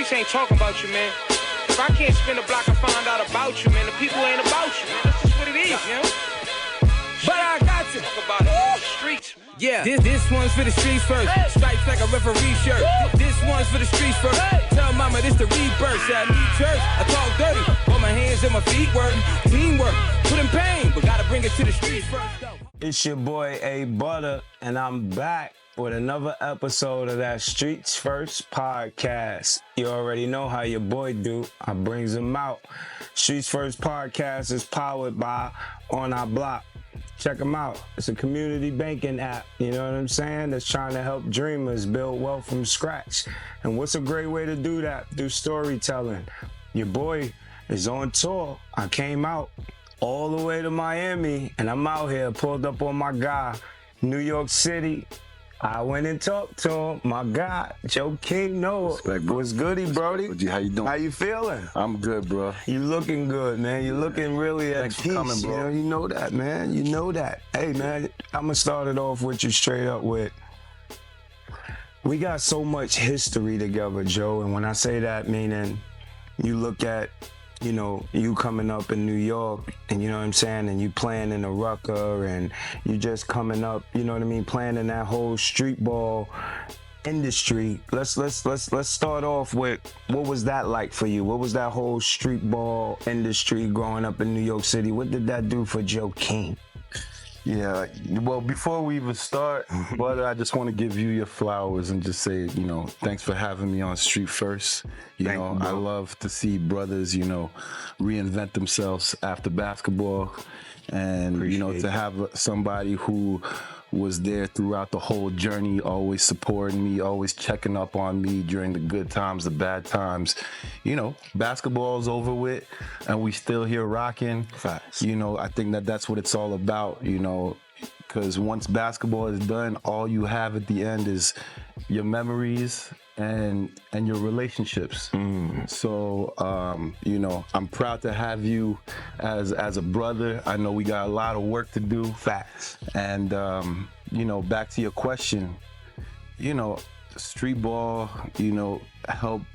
streets ain't talking about you, man. If I can't spin a block and find out about you, man, the people ain't about you, man. That's just what it is, you know? But I got to talk about it in the streets, man. Yeah, this one's for the streets first. Hey. Stripes like a referee shirt. Woo. This one's for the streets first. Hey. Tell mama this the rebirth. Say I need church. I talk dirty. But my hands and my feet work. Teamwork. Put in pain, but gotta bring it to the streets first, though. It's your boy Abutta, and I'm back with another episode of that Streets First podcast. You already know how your boy do. I brings them out. Streets First podcast is powered by On Our Block. Check them out. It's a community banking app, you know what I'm saying? That's trying to help dreamers build wealth from scratch. And what's a great way to do that? Through storytelling. Your boy is on tour. I came out all the way to Miami, and I'm out here, pulled up on my guy, New York City. I went and talked to him, my guy, Joakim Noah. Respect, bro. What's goody, Brody? How you doing? How you feeling? I'm good, bro. You looking good, man. You looking really at Thanks peace. for coming, bro. You know that, man. You know that. Hey, man, I'm going to start it off with you straight up with, we got so much history together, Joe. And when I say that, meaning you look at, you know, you coming up in New York, and you know what I'm saying, and you playing in the Rucker, and you just coming up, you know what I mean, playing in that whole street ball industry. Let's start off with, what was that like for you? What was that whole street ball industry growing up in New York City? What did that do for Joakim? Yeah, well, before we even start, brother, I just want to give you your flowers and just say, you know, thanks for having me on Street First. You know, I love to see brothers, you know, reinvent themselves after basketball. And, you know, to have somebody who was there throughout the whole journey, always supporting me, always checking up on me during the good times, the bad times. You know, basketball's over with, and we still here rocking. Facts. You know, I think that's what it's all about, you know, because once basketball is done, all you have at the end is your memories and your relationships. So, you know, I'm proud to have you as a brother. I know we got a lot of work to do. Facts. And, you know, back to your question, you know, street ball, you know, helped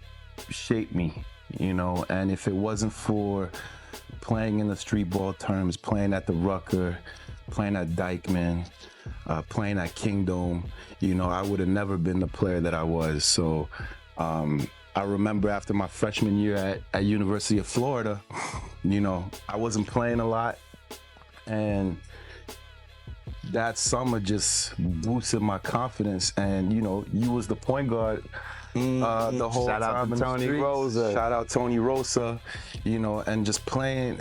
shape me, you know, and if it wasn't for playing in the street ball terms, playing at the Rucker, playing at Dykeman, playing at Kingdom, you know, I would have never been the player that I was. So I remember after my freshman year at University of Florida, you know, I wasn't playing a lot, and that summer just boosted my confidence. And, you know, you was the point guard the whole Shout out time to in the Tony streets. Rosa. Shout out Tony Rosa, you know, and just playing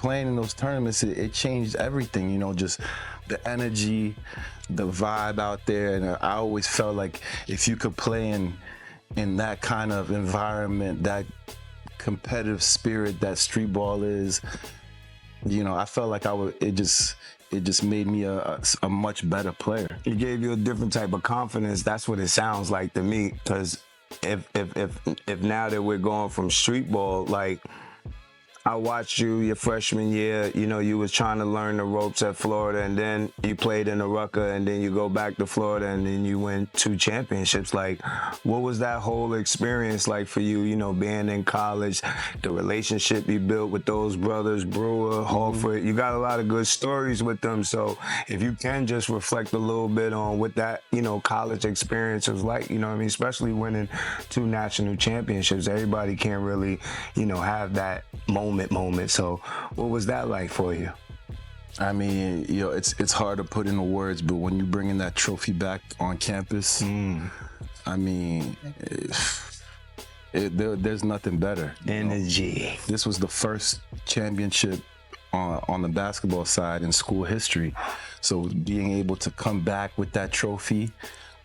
in those tournaments, it changed everything, you know, just the energy, the vibe out there. And I always felt like if you could play in that kind of environment, that competitive spirit that street ball is, you know, I felt like it just made me a much better player. It gave you a different type of confidence. That's what it sounds like to me. Because if now that we're going from street ball, like, I watched you your freshman year, you know, you was trying to learn the ropes at Florida, and then you played in the Rucker, and then you go back to Florida, and then you win 2 championships. Like, what was that whole experience like for you, you know, being in college, the relationship you built with those brothers, Brewer, Horford? You got a lot of good stories with them. So if you can just reflect a little bit on what that, you know, college experience was like, you know what I mean? Especially winning 2 national championships. Everybody can't really, you know, have that moment. So what was that like for you? I mean, you know, it's hard to put into words, but when you bring in that trophy back on campus, I mean, there's nothing better. Energy. This was the first championship on the basketball side in school history. So being able to come back with that trophy,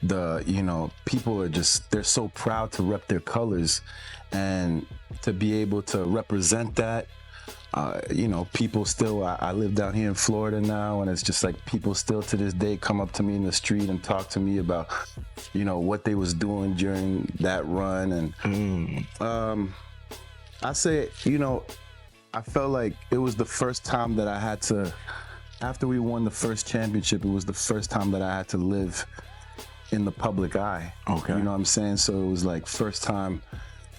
you know, people are they're so proud to rep their colors, and to be able to represent that. You know, people still, I live down here in Florida now, and it's just like people still to this day come up to me in the street and talk to me about, you know, what they was doing during that run. And I say, you know, I felt like it was the first time that I had to, after we won the first championship, it was the first time that I had to live in the public eye. Okay. You know what I'm saying? So it was like first time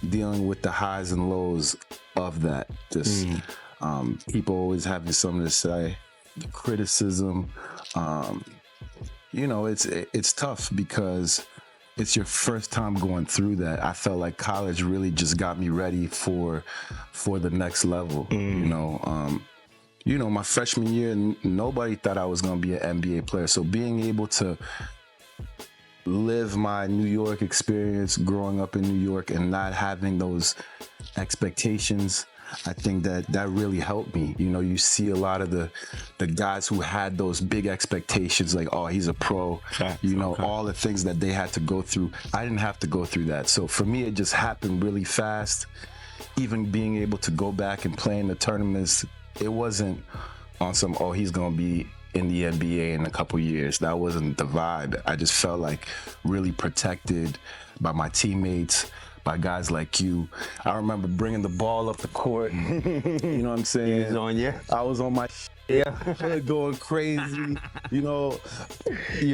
dealing with the highs and lows of that. Just people always having something to say, the criticism. It's tough because it's your first time going through that. I felt like college really just got me ready for the next level. My freshman year, nobody thought I was going to be an NBA player. So being able to live my New York experience, growing up in New York and not having those expectations, I think that really helped me. You see a lot of the guys who had those big expectations, like, oh, he's a pro, all the things that they had to go through. I didn't have to go through that. So for me, it just happened really fast. Even being able to go back and play in the tournaments, it wasn't on some, oh, he's going to be in the NBA in a couple years. That wasn't the vibe. I just felt like really protected by my teammates, by guys like you. I remember bringing the ball up the court. You know what I'm saying? He's on you. I was on my going crazy. You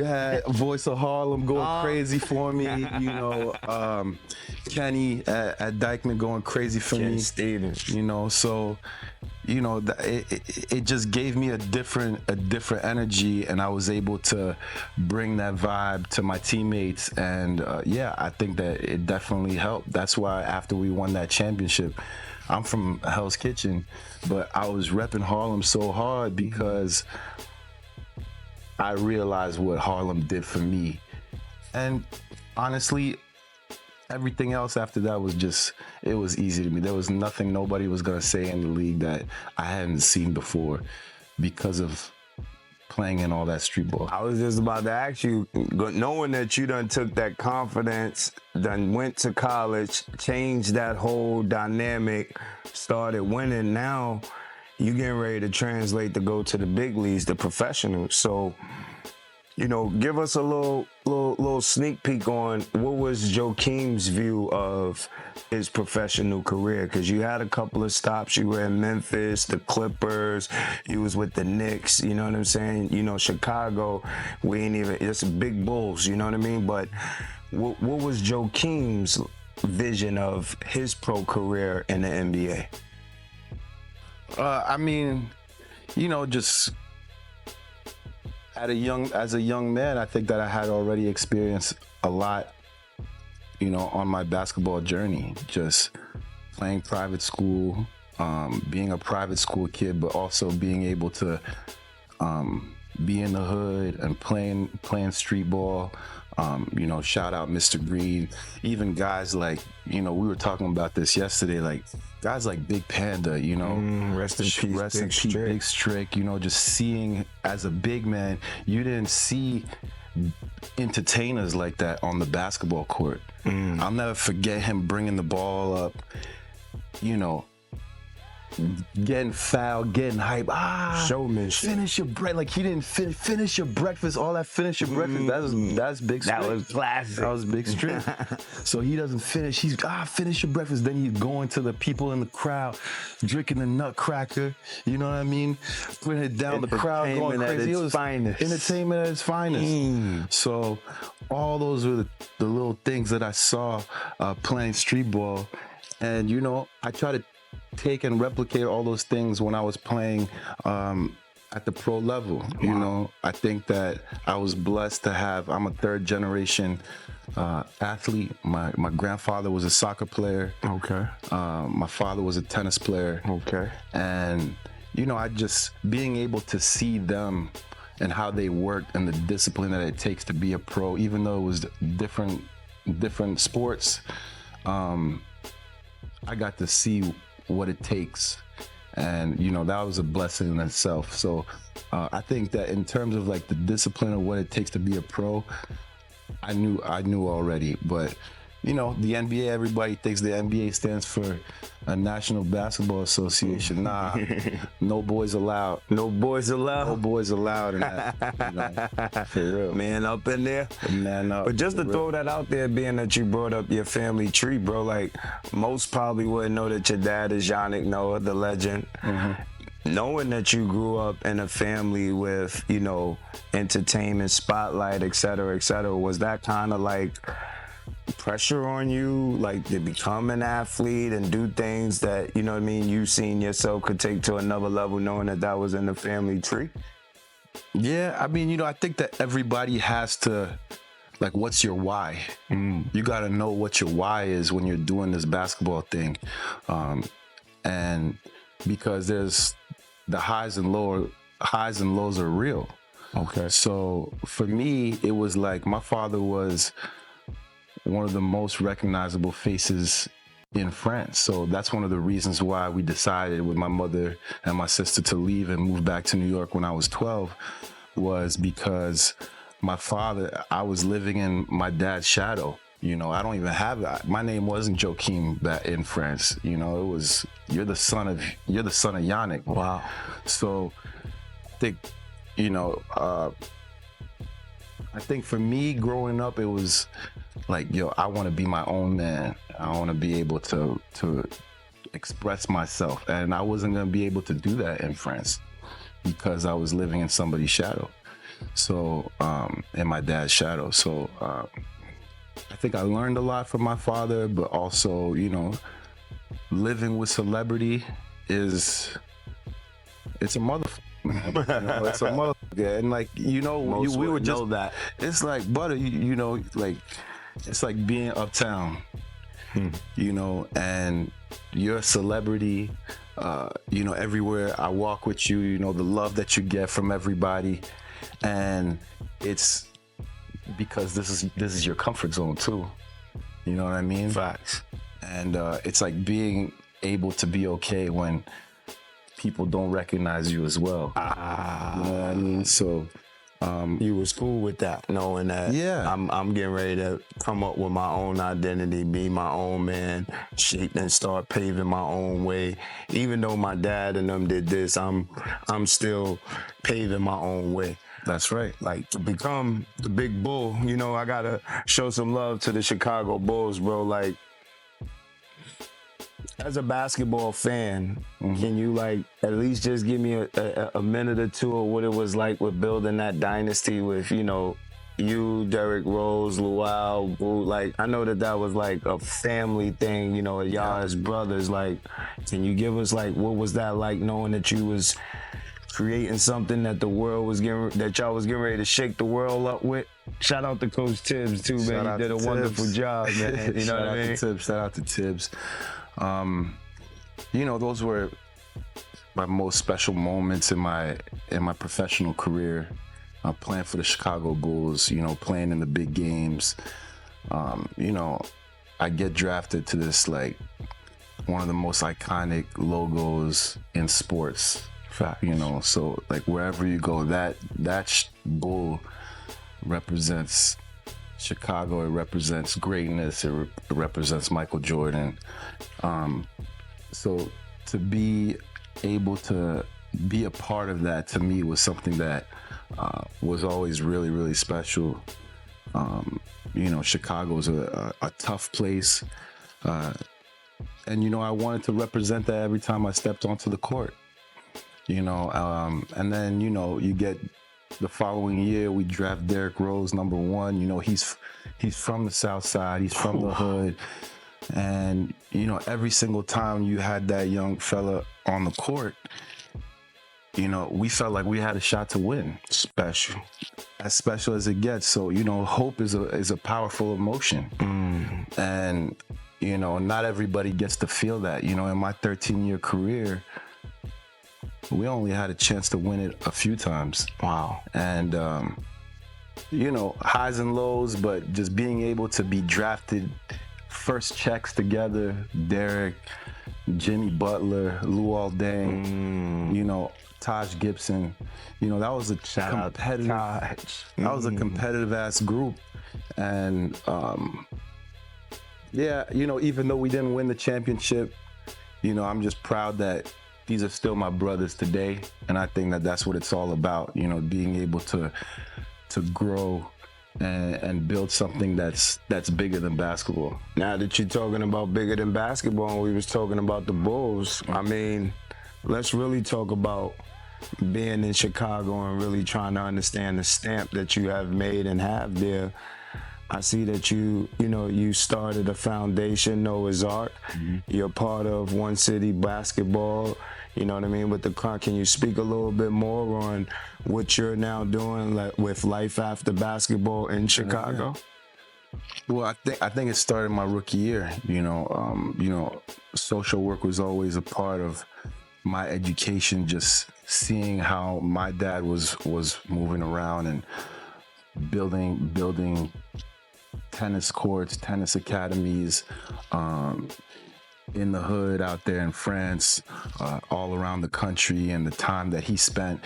had Voice of Harlem going crazy for me. Kenny at Dykeman going crazy for me. Stevens. So it just gave me a different energy, and I was able to bring that vibe to my teammates. And I think that it definitely helped. That's why after we won that championship, I'm from Hell's Kitchen, but I was repping Harlem so hard because I realized what Harlem did for me. And honestly, everything else after that was it was easy to me. There was nothing nobody was going to say in the league that I hadn't seen before because of playing in all that street ball. I was just about to ask you, knowing that you done took that confidence, done went to college, changed that whole dynamic, started winning, now you getting ready to translate to go to the big leagues, the professionals. So, give us a little sneak peek on what was Joakim's view of his professional career, because you had a couple of stops. You were in Memphis, the Clippers, you was with the Knicks, you know what I'm saying? Chicago, we ain't even, it's big Bulls, you know what I mean? But what was Joakim's vision of his pro career in the NBA? Just as a young man, I think that I had already experienced a lot, on my basketball journey, just playing private school, being a private school kid, but also being able to be in the hood and playing street ball. Shout out Mr. Green, even guys like, we were talking about this yesterday, like guys like Big Panda, rest in peace, Big Strick, just seeing as a big man, you didn't see entertainers like that on the basketball court. I'll never forget him bringing the ball up, getting fouled, getting hype. Showmanship. Finish your breakfast. Like he didn't finish your breakfast. All that finish your breakfast. That's Big Strick. That was classic. That was Big Strick. So he doesn't finish. He's finish your breakfast. Then he's going to the people in the crowd, drinking the nutcracker. You know what I mean? Putting it down. The crowd going crazy. It was finest. Entertainment at its finest. So all those were the little things that I saw playing street ball, and I try to take and replicate all those things when I was playing at the pro level. Wow. I think that I was blessed to have, I'm a third generation athlete. My grandfather was a soccer player. Okay. My father was a tennis player. Okay. And, I just being able to see them and how they worked and the discipline that it takes to be a pro, even though it was different sports, I got to see what it takes, and that was a blessing in itself. So I think that in terms of like the discipline of what it takes to be a pro, I knew already. But the NBA, everybody thinks the NBA stands for a National Basketball Association. Nah, no boys allowed. No boys allowed. No boys allowed in that. For real. Man up in there. Man up. But just to throw that out there, being that you brought up your family tree, bro, like most probably wouldn't know that your dad is Joakim Noah, the legend. Knowing that you grew up in a family with, entertainment, spotlight, et cetera, was that kind of like pressure on you, like to become an athlete and do things that, you know what I mean, you seen yourself could take to another level, knowing that that was in the family tree? Yeah, I mean, I think that everybody has to, like, what's your why? You got to know what your why is when you're doing this basketball thing. And because there's the highs and lows are real. Okay. So for me, it was like my father was one of the most recognizable faces in France. So that's one of the reasons why we decided with my mother and my sister to leave and move back to New York when I was 12, was because my father, I was living in my dad's shadow. I don't even have that. My name wasn't Joakim back in France. It was, you're the son of Yannick. Wow. So I think, I think for me growing up, it was like, I want to be my own man. I want to be able to express myself. And I wasn't going to be able to do that in France because I was living in somebody's shadow. So, in my dad's shadow. So, I think I learned a lot from my father, but also, living with celebrity it's a motherfucker. It's a motherfucker. And like, we were just know that. It's like Butta, like, it's like being uptown, and you're a celebrity, everywhere I walk with you, the love that you get from everybody. And it's because this is your comfort zone too. You know what I mean? Facts. And it's like being able to be okay when people don't recognize you as well. You know what I mean? So you was cool with that, knowing that I'm getting ready to come up with my own identity, be my own man, shape and start paving my own way. Even though my dad and them did this, I'm still paving my own way. That's right. Like, to become the big bull, I gotta show some love to the Chicago Bulls, bro. Like, as a basketball fan, can you at least just give me a minute or two of what it was like with building that dynasty with, you, Derrick Rose, Luau, Boo? Like, I know that was like a family thing, y'all as brothers. Like, can you give us what was that like, knowing that you was creating something that y'all was getting ready to shake the world up with? Shout out to Coach Tibbs too, man. He did a wonderful job, man. You know what I mean? Shout out to Tibbs. Those were my most special moments in my professional career. Playing for the Chicago Bulls, playing in the big games. I get drafted to this one of the most iconic logos in sports. So wherever you go, that bull represents Chicago. It represents greatness. It represents Michael Jordan. So to be able to be a part of that, to me, was something that was always really, really special. Chicago is a tough place. And I wanted to represent that every time I stepped onto the court. And then, you get the following year, we draft Derrick Rose, number 1. He's from the South Side. He's from the hood. And, every single time you had that young fella on the court, we felt like we had a shot to win. Special. As special as it gets. So, hope is a powerful emotion. And, not everybody gets to feel that. In my 13-year career, we only had a chance to win it a few times. Wow. And, highs and lows, but just being able to be drafted, first checks together, Derrick, Jimmy Butler, Luol Deng, Taj Gibson, that was a competitive ass group. And, even though we didn't win the championship, I'm just proud that these are still my brothers today, and I think that that's what it's all about. Being able to grow and build something that's bigger than basketball. Now that you're talking about bigger than basketball, and we was talking about the Bulls, I mean, let's really talk about being in Chicago and really trying to understand the stamp that you have made and have there. I see that you started a foundation, Noah's Ark. You're part of One City Basketball, you know what I mean, with the club. Can you speak a little bit more on what you're now doing with Life After Basketball in Chicago? Well, I think it started my rookie year. Social work was always a part of my education. Just seeing how my dad was moving around and building tennis courts, tennis academies, in the hood out there in France, all around the country, and the time that he spent.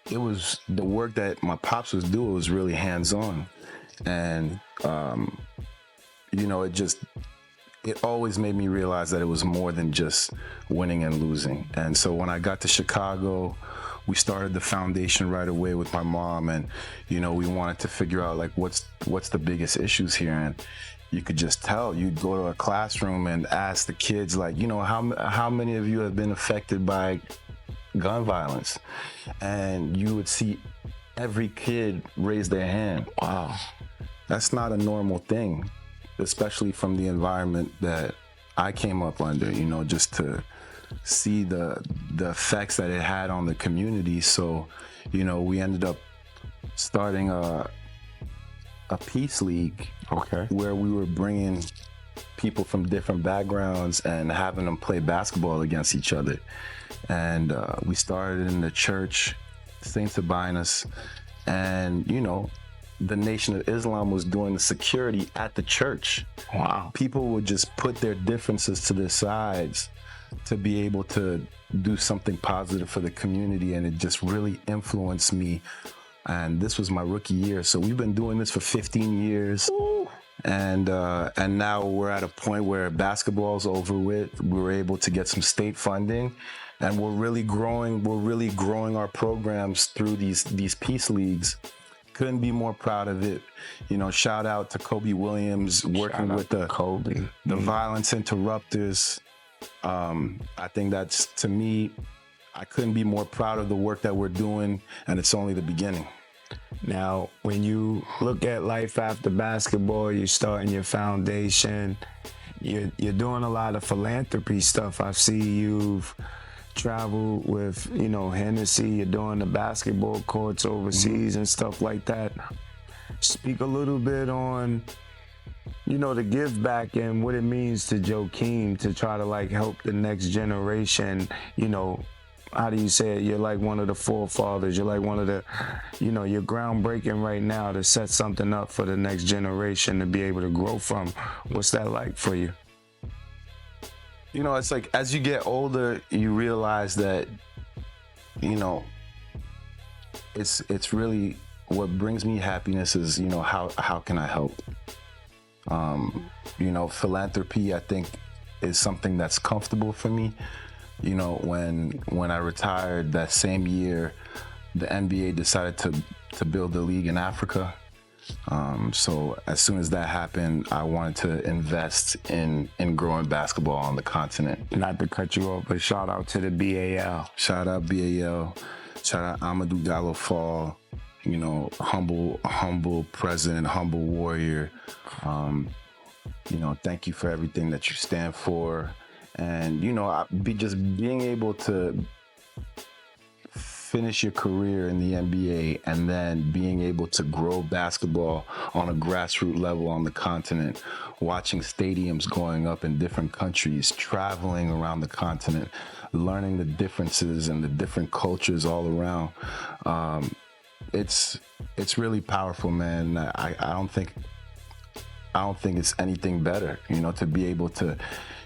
It was the work that my pops was doing was really hands-on, and it always made me realize that it was more than just winning and losing. And so when I got to Chicago, we started the foundation right away with my mom, and we wanted to figure out like what's the biggest issues here. And you could just tell. You'd go to a classroom and ask the kids, like, how many of you have been affected by gun violence? And you would see every kid raise their hand. Wow, that's not a normal thing, especially from the environment that I came up under, just to see the effects that it had on the community. So, we ended up starting a peace league, where we were bringing people from different backgrounds and having them play basketball against each other. And we started in the church, St. Sabinus, and the Nation of Islam was doing the security at the church. Wow. People would just put their differences to the sides to be able to do something positive for the community, and it just really influenced me. And this was my rookie year, so we've been doing this for 15 years. Ooh. And now we're at a point where basketball's over with. We were able to get some state funding, and we're really growing our programs through these peace leagues. Couldn't be more proud of it. Shout out to Kobe Williams working with the violence interrupters. I think that's, to me, I couldn't be more proud of the work that we're doing, and it's only the beginning. Now, when you look at Life After Basketball, you're starting your foundation, you're doing a lot of philanthropy stuff. I see you've traveled with, Hennessy, you're doing the basketball courts overseas and stuff like that. Speak a little bit on, the give back and what it means to Joakim to try to help the next generation. How do you say it? You're like one of the forefathers. You're like one of the, you're groundbreaking right now to set something up for the next generation to be able to grow from. What's that like for you? It's like as you get older, you realize that, it's really what brings me happiness is, how can I help? Philanthropy, I think, is something that's comfortable for me. When I retired that same year, the NBA decided to build a league in Africa. So as soon as that happened, I wanted to invest in growing basketball on the continent. Not to cut you off, but shout out to the BAL. Shout out BAL. Shout out Amadou Gallo Fall. Humble president, humble warrior. Thank you for everything that you stand for. And, just being able to finish your career in the NBA and then being able to grow basketball on a grassroots level on the continent, watching stadiums going up in different countries, traveling around the continent, learning the differences and the different cultures all around. It's really powerful, man. I don't think it's anything better, to be able to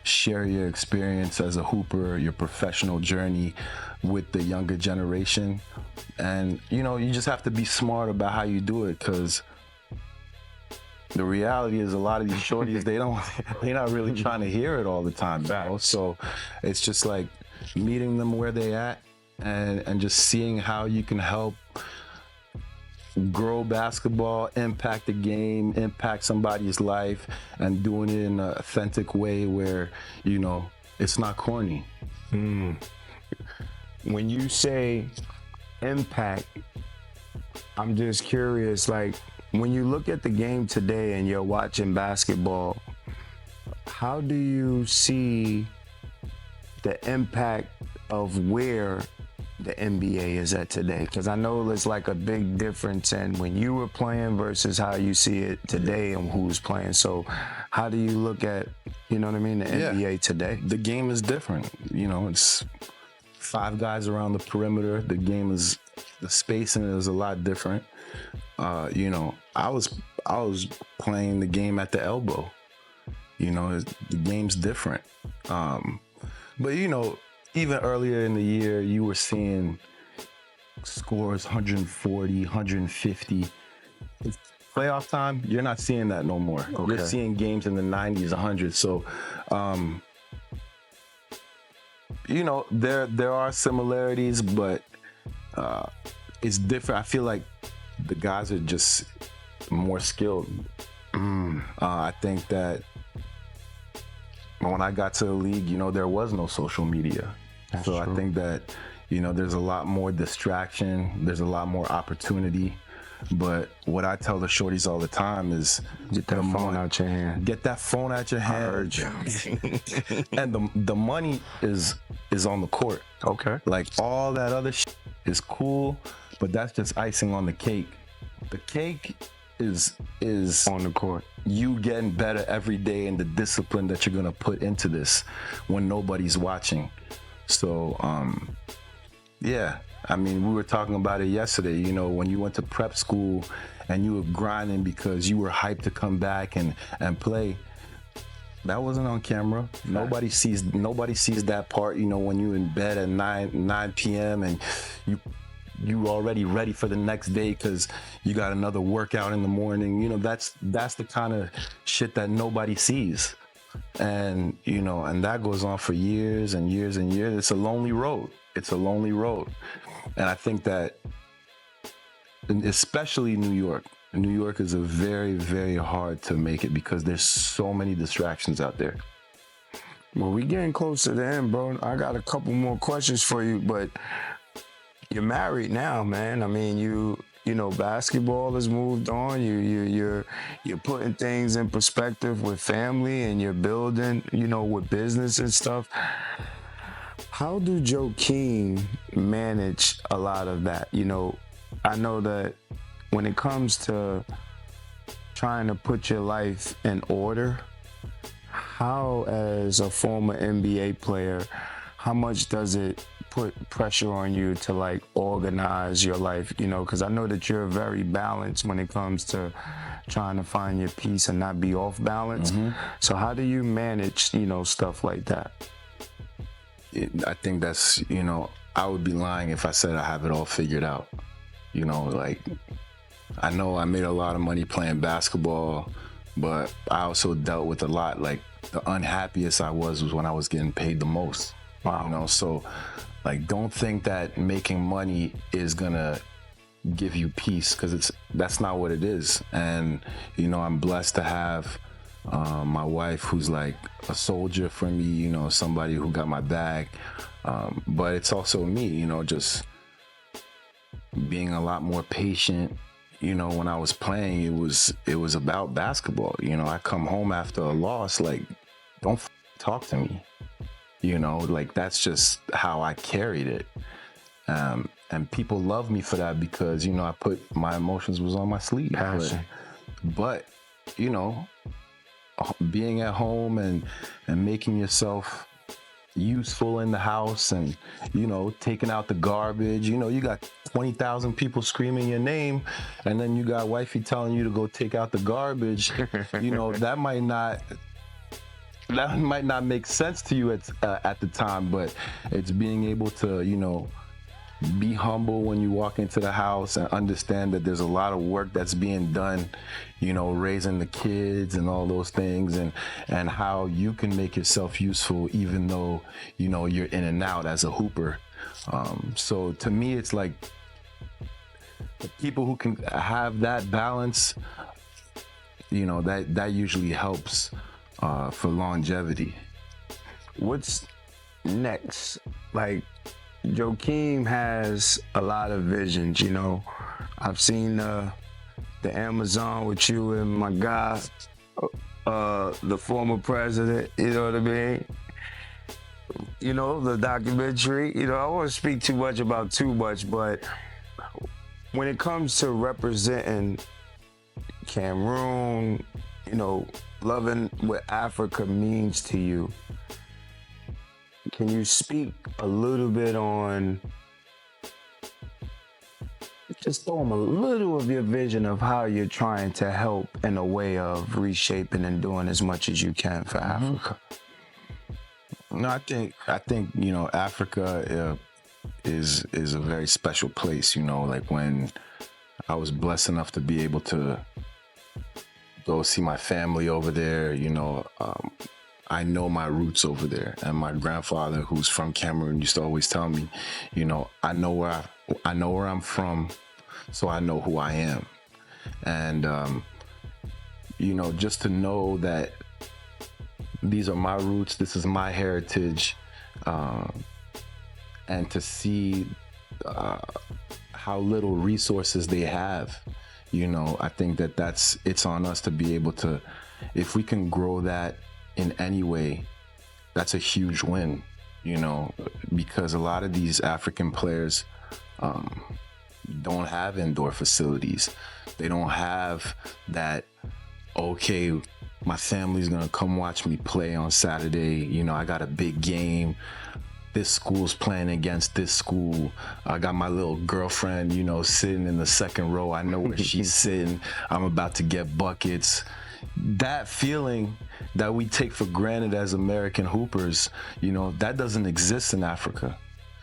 share your experience as a hooper, your professional journey with the younger generation. And, you just have to be smart about how you do it, because the reality is a lot of these shorties, they're not really trying to hear it all the time. So it's just like meeting them where they at and just seeing how you can help grow basketball, impact the game, impact somebody's life, and doing it in an authentic way where, it's not corny. When you say impact, I'm just curious, when you look at the game today and you're watching basketball, how do you see the impact of where the NBA is at today? Because I know there's like a big difference in when you were playing versus how you see it today and who's playing. So how do you look at, you know what I mean, the NBA today? The game is different. You know, it's 5 guys around the perimeter. The game is, the spacing is a lot different. You know, I was playing the game at the elbow. You know, the game's different. But, you know, even earlier in the year, you were seeing scores 140, 150. It's playoff time, you're not seeing that no more. Okay. You're seeing games in the 90s, 100s. So, you know, there are similarities, but it's different. I feel like the guys are just more skilled. I think that when I got to the league, you know, there was no social media. That's so true. I think that, you know, there's a lot more distraction. There's a lot more opportunity. But what I tell the shorties all the time is get that phone out your hand. Get that phone out your hand. And the money is on the court. Okay. Like all that other shit is cool, but that's just icing on the cake. The cake is on the court. You getting better every day and the discipline that you're gonna put into this when nobody's watching. So yeah, I mean, we were talking about it yesterday. You know, when you went to prep school and you were grinding because you were hyped to come back and play, that wasn't on camera. Nobody sees that part. You know, when you're in bed at 9 p.m. and you already ready for the next day because you got another workout in the morning. You know, that's the kind of shit that nobody sees. And, you know, and that goes on for years and years and years. It's a lonely road. And I think that, especially New York is a very, very hard to make it because there's so many distractions out there. Well, we getting close to the end, bro. I got a couple more questions for you, but you're married now, man. I mean, you know, basketball has moved on. You're putting things in perspective with family, and you're building, you know, with business and stuff. How do Joakim manage a lot of that? You know, I know that when it comes to trying to put your life in order, how, as a former NBA player, how much does it put pressure on you to like organize your life, you know, because I know that you're very balanced when it comes to trying to find your peace and not be off balance. Mm-hmm. So how do you manage, you know, stuff like that? I think that's, you know, I would be lying if I said I have it all figured out. You know, like, I know I made a lot of money playing basketball, but I also dealt with a lot. Like, the unhappiest I was when I was getting paid the most. Wow. You know, so like, don't think that making money is gonna give you peace, because that's not what it is. And, you know, I'm blessed to have my wife who's like a soldier for me, you know, somebody who got my back. But it's also me, you know, just being a lot more patient. You know, when I was playing, it was about basketball. You know, I come home after a loss, like, don't talk to me. You know, like, that's just how I carried it. And people love me for that because, you know, I put my emotions was on my sleeve. But, you know, being at home and making yourself useful in the house and, you know, taking out the garbage. You know, you got 20,000 people screaming your name, and then you got wifey telling you to go take out the garbage. You know, that might not make sense to you at the time, but it's being able to, you know, be humble when you walk into the house and understand that there's a lot of work that's being done, you know, raising the kids and all those things, and how you can make yourself useful even though, you know, you're in and out as a hooper. So to me, it's like the people who can have that balance, you know, that usually helps for longevity. What's next? Like, Joakim has a lot of visions, you know. I've seen the the Amazon with you and my guy, the former president, you know what I mean? You know, the documentary, you know, I won't speak too much about too much, but when it comes to representing Cameroon, you know, loving what Africa means to you, can you speak a little bit on, just throw them a little of your vision of how you're trying to help in a way of reshaping and doing as much as you can for Africa? No, I think you know, Africa is a very special place. You know, like when I was blessed enough to be able to go see my family over there, you know, I know my roots over there, and my grandfather, who's from Cameroon, used to always tell me, you know, I know where I'm from, so I know who I am. And you know, just to know that these are my roots, this is my heritage, and to see how little resources they have, you know, I think that it's on us to be able to, if we can grow that in any way, that's a huge win, you know, because a lot of these African players don't have indoor facilities. They don't have that, okay, my family's gonna come watch me play on Saturday, you know, I got a big game, this school's playing against this school, I got my little girlfriend, you know, sitting in the second row, I know where she's sitting, I'm about to get buckets. That feeling that we take for granted as American hoopers, you know, that doesn't exist in Africa.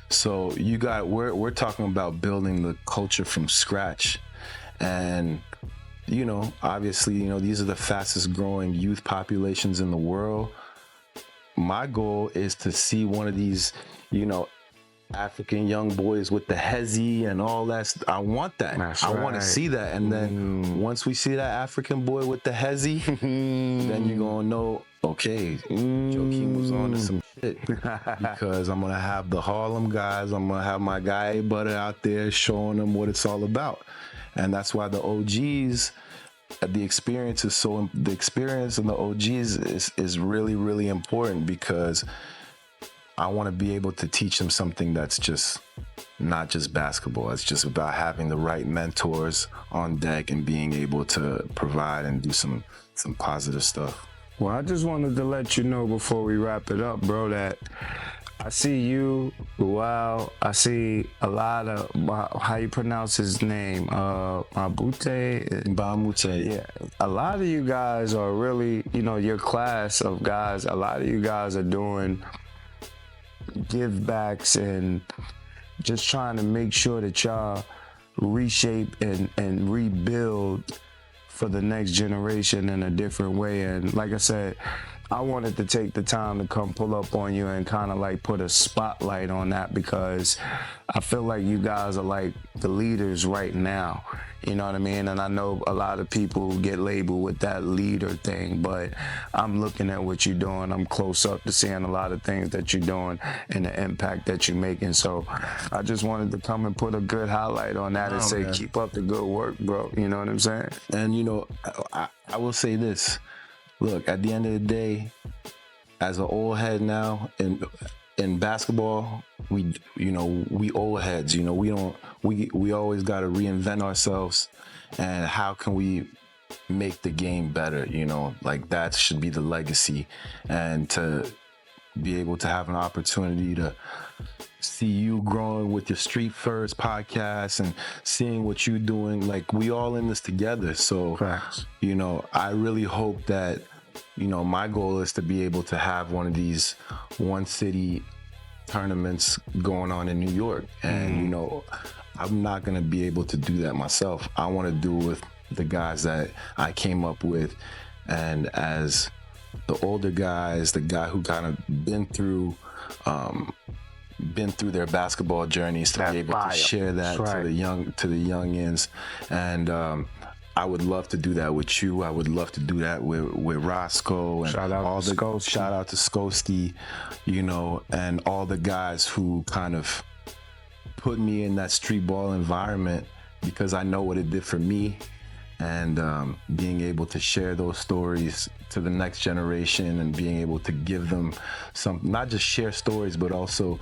So we're talking about building the culture from scratch. And, you know, obviously, you know, these are the fastest growing youth populations in the world. My goal is to see one of these, you know, African young boys with the hezzy and all that. I want that. That's I want to right. see that. And then once we see that African boy with the hezzy, then you're going to know, okay, Joakim was on to some shit. Because I'm going to have the Harlem guys, I'm going to have my guy Butta out there showing them what it's all about. And that's why the OGs, the experience and the OGs is really, really important, because I want to be able to teach them something that's just not just basketball. It's just about having the right mentors on deck and being able to provide and do some positive stuff. Well, I just wanted to let you know before we wrap it up, bro, that I see you, wow, I see a lot of, how you pronounce his name, Abutta? Yeah. A lot of you guys are really, you know, your class of guys, a lot of you guys are doing give backs and just trying to make sure that y'all reshape and rebuild for the next generation in a different way. And like I said, I wanted to take the time to come pull up on you and kind of like put a spotlight on that, because I feel like you guys are like the leaders right now. You know what I mean? And I know a lot of people get labeled with that leader thing, but I'm looking at what you're doing. I'm close up to seeing a lot of things that you're doing and the impact that you're making. So I just wanted to come and put a good highlight on that and say, man, keep up the good work, bro. You know what I'm saying? And, you know, I will say this. Look, at the end of the day, as an old head now, in basketball, we old heads, you know, we always got to reinvent ourselves, and how can we make the game better, you know, like that should be the legacy. And to be able to have an opportunity to see you growing with your Street First podcast and seeing what you're doing, like we all in this together. So, Facts. You know, I really hope that, you know, my goal is to be able to have one of these one city tournaments going on in New York. And, you know, I'm not going to be able to do that myself. I want to do it with the guys that I came up with. And as the older guys, the guy who kind of been through their basketball journeys, to be able to share that to the youngins. And I would love to do that with you. I would love to do that with Roscoe and shout out to Skoski, you know, and all the guys who kind of put me in that street ball environment, because I know what it did for me. and being able to share those stories to the next generation and being able to give them some, not just share stories, but also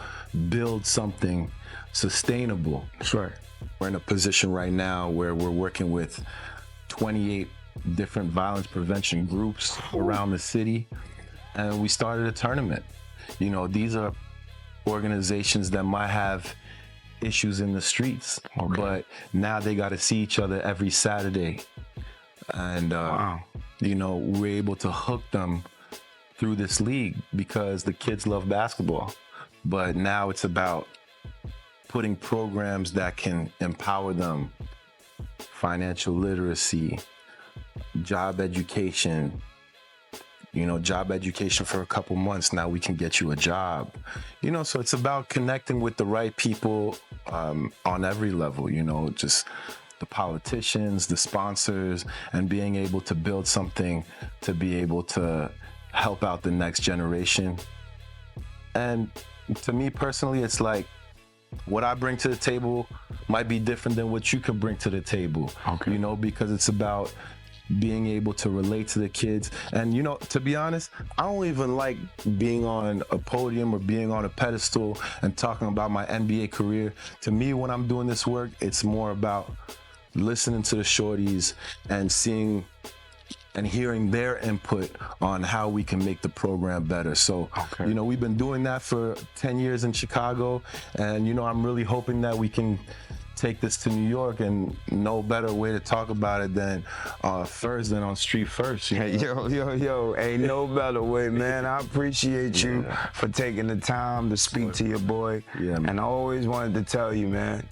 build something sustainable. Sure. We're in a position right now where we're working with 28 different violence prevention groups around the city, and we started a tournament. You know, these are organizations that might have issues in the streets, but now they got to see each other every Saturday, and you know, we're able to hook them through this league because the kids love basketball. But now it's about putting programs that can empower them: financial literacy, job education. You know, job education for a couple months, now we can get you a job. You know, so it's about connecting with the right people on every level, you know, just the politicians, the sponsors, and being able to build something to be able to help out the next generation. And to me personally, it's like, what I bring to the table might be different than what you could bring to the table, you know, because it's about being able to relate to the kids. And, you know, to be honest, I don't even like being on a podium or being on a pedestal and talking about my NBA career. To me, when I'm doing this work, it's more about listening to the shorties and seeing and hearing their input on how we can make the program better. So, you know, we've been doing that for 10 years in Chicago, and, you know, I'm really hoping that we can take this to New York, and no better way to talk about it than Thursday on Street First. You know? Yo, ain't no better way, man. I appreciate you for taking the time to speak to your boy. Yeah, man. And I always wanted to tell you, man,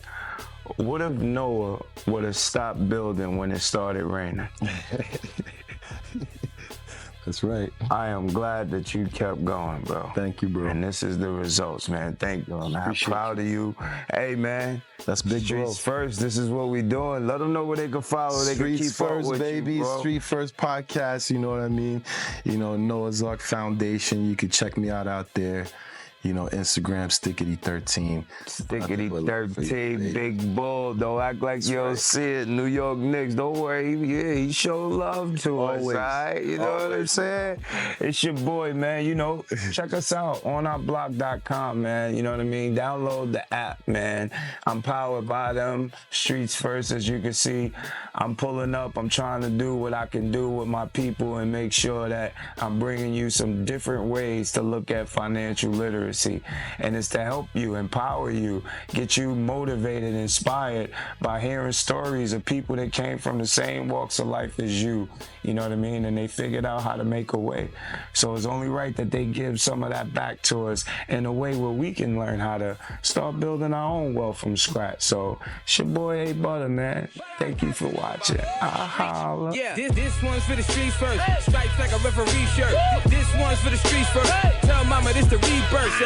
what if Noah would have stopped building when it started raining? That's right. I am glad that you kept going, bro. Thank you, bro. And this is the results, man. Thank you. I'm proud of you. Hey, man. That's big Streets growth. First. This is what we doing. Let them know where they can follow. They can keep up First, with baby. you, bro. Street First Podcast. You know what I mean? You know, Noah's Ark Foundation. You can check me out there. You know, Instagram, Stickity13. Stickity13, Big Bull. Don't act like you don't see it. New York Knicks. Don't worry. He showed love to us, all right? You know what I'm saying? It's your boy, man. You know, check us out on ourblock.com, man. You know what I mean? Download the app, man. I'm powered by them. Streets First, as you can see. I'm pulling up. I'm trying to do what I can do with my people and make sure that I'm bringing you some different ways to look at financial literacy. And it's to help you, empower you, get you motivated, inspired by hearing stories of people that came from the same walks of life as you. You know what I mean? And they figured out how to make a way. So it's only right that they give some of that back to us in a way where we can learn how to start building our own wealth from scratch. So it's your boy Butta, man. Thank you for watching. Holla. Yeah, this one's for the streets first. Stripes like a referee shirt. This one's for the streets first. Tell mama this the rebirth.